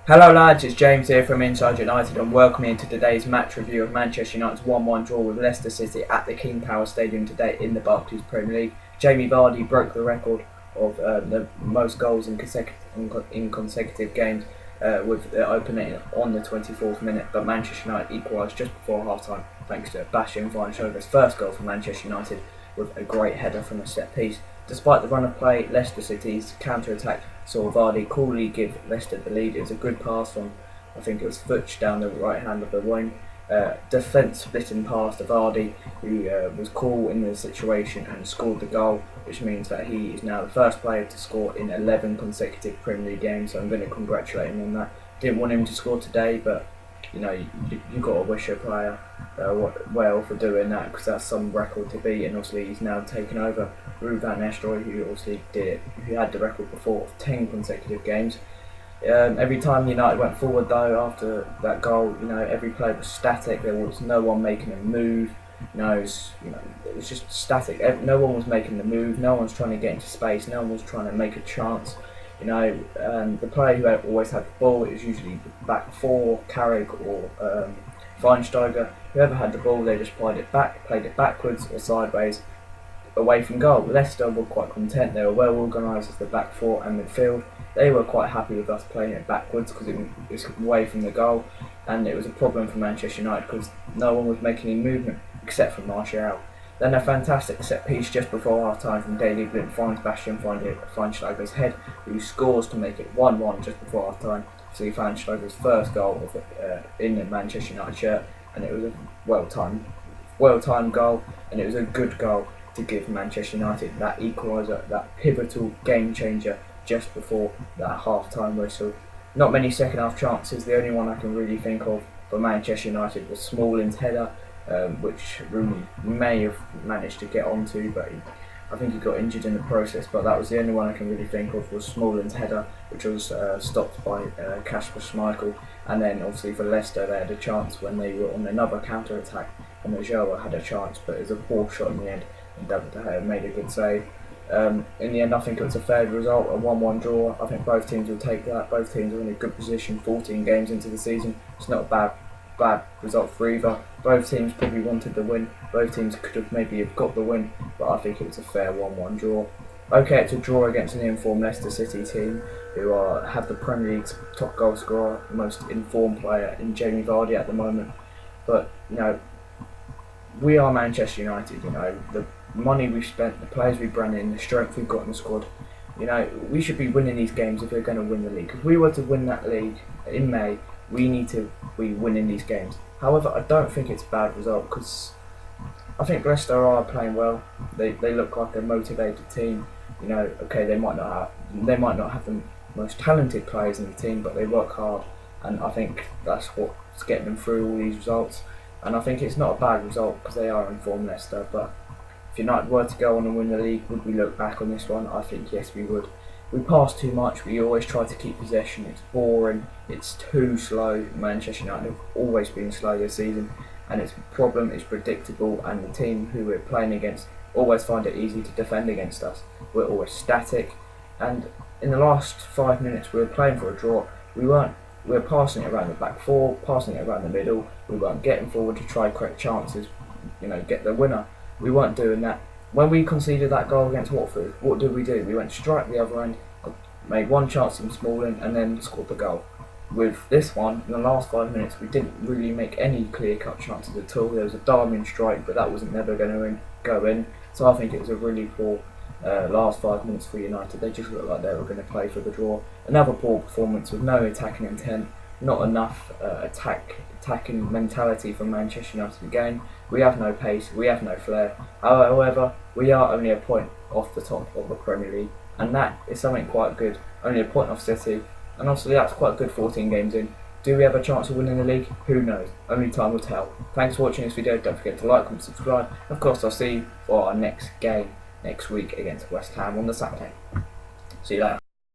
Hello lads, it's James here from Inside United and welcome into today's match review of Manchester United's 1-1 draw with Leicester City at the King Power Stadium today in the Barclays Premier League. Jamie Vardy broke the record of the most goals in consecutive games with the opening on the 24th minute, but Manchester United equalised just before half-time thanks to Bastian Schweinsteiger's first goal for Manchester United with a great header from a set piece. Despite the run of play, Leicester City's counter-attack saw Vardy coolly give Leicester the lead. It was a good pass from, I think it was Futch down the right hand of the wing. Defence splitting past to Vardy, who was cool in the situation and scored the goal, which means that he is now the first player to score in 11 consecutive Premier League games, so I'm going to congratulate him on that. Didn't want him to score today, but you know, you've got to wish a player well for doing that, because that's some record to beat, and obviously he's now taken over Ruud van Nistelrooy, who obviously did it, who had the record before of 10 consecutive games. Every time United went forward though after that goal, every play was static. There was no one making a move. It was just static. No one was making the move. No one was trying to get into space. No one was trying to make a chance. The player who always had the ball, it was usually the back four, Carrick or Schweinsteiger. Whoever had the ball, they just played it backwards or sideways, away from goal. Leicester were quite content. They were well organised as the back four and midfield. They were quite happy with us playing it backwards because it was away from the goal, and it was a problem for Manchester United because no one was making any movement except for Martial. Then a fantastic set piece just before half time from Daley Blind finds Bastian Schweinsteiger's head, who scores to make it 1-1 just before half time. So he found Schweinsteiger's first goal in the Manchester United shirt, and it was a well-timed goal, and it was a good goal to give Manchester United that equaliser, that pivotal game changer just before that half-time whistle. Not many second-half chances. The only one I can really think of for Manchester United was Smalling's header, which Rooney may have managed to get onto, but I think he got injured in the process. But that was the only one I can really think of, was Smalling's header, which was stopped by Kasper Schmeichel. And then obviously for Leicester, they had a chance when they were on another counter-attack, and Majoa had a chance, but it was a poor shot in the end, and David De Gea made a good save. In the end, I think it was a fair result, a 1-1 draw. I think both teams will take that. Both teams are in a good position 14 games into the season. It's not a bad result for either. Both teams probably wanted the win. Both teams could have maybe got the win, but I think it was a fair 1-1 draw. Okay, it's a draw against an informed Leicester City team who have the Premier League's top goal scorer, most informed player in Jamie Vardy at the moment. But we are Manchester United. The money we've spent, the players we've brought in, the strength we've got in the squad. We should be winning these games if we're going to win the league. If we were to win that league in May, we need to be winning these games. However, I don't think it's a bad result because I think Leicester are playing well. They look like a motivated team. Okay, they might not have the most talented players in the team, but they work hard, and I think that's what's getting them through all these results. And I think it's not a bad result because they are informed Leicester. But if United were to go on and win the league, would we look back on this one? I think yes, we would. We pass too much. We always try to keep possession. It's boring. It's too slow. Manchester United have always been slow this season, and its problem is predictable. And the team who we're playing against always find it easy to defend against us. We're always static, and in the last 5 minutes we were playing for a draw. We were passing it around the back four, passing it around the middle. We weren't getting forward to try create chances, get the winner. We weren't doing that. When we conceded that goal against Watford, what did we do? We went straight the other end, made one chance in Smalling, and then scored the goal. With this one, in the last 5 minutes, we didn't really make any clear-cut chances at all. There was a Darwin strike, but that was never going to go in. So I think it was a really poor last 5 minutes for United. They just looked like they were going to play for the draw. Another poor performance with no attacking intent, not enough attacking mentality from Manchester United again. We have no pace, we have no flair. However, we are only a point off the top of the Premier League, and that is something quite good. Only a point off City, and obviously that's quite good 14 games in. Do we have a chance of winning the league? Who knows? Only time will tell. Thanks for watching this video. Don't forget to like, comment, subscribe. Of course, I'll see you for our next game next week against West Ham on the Saturday. See you later.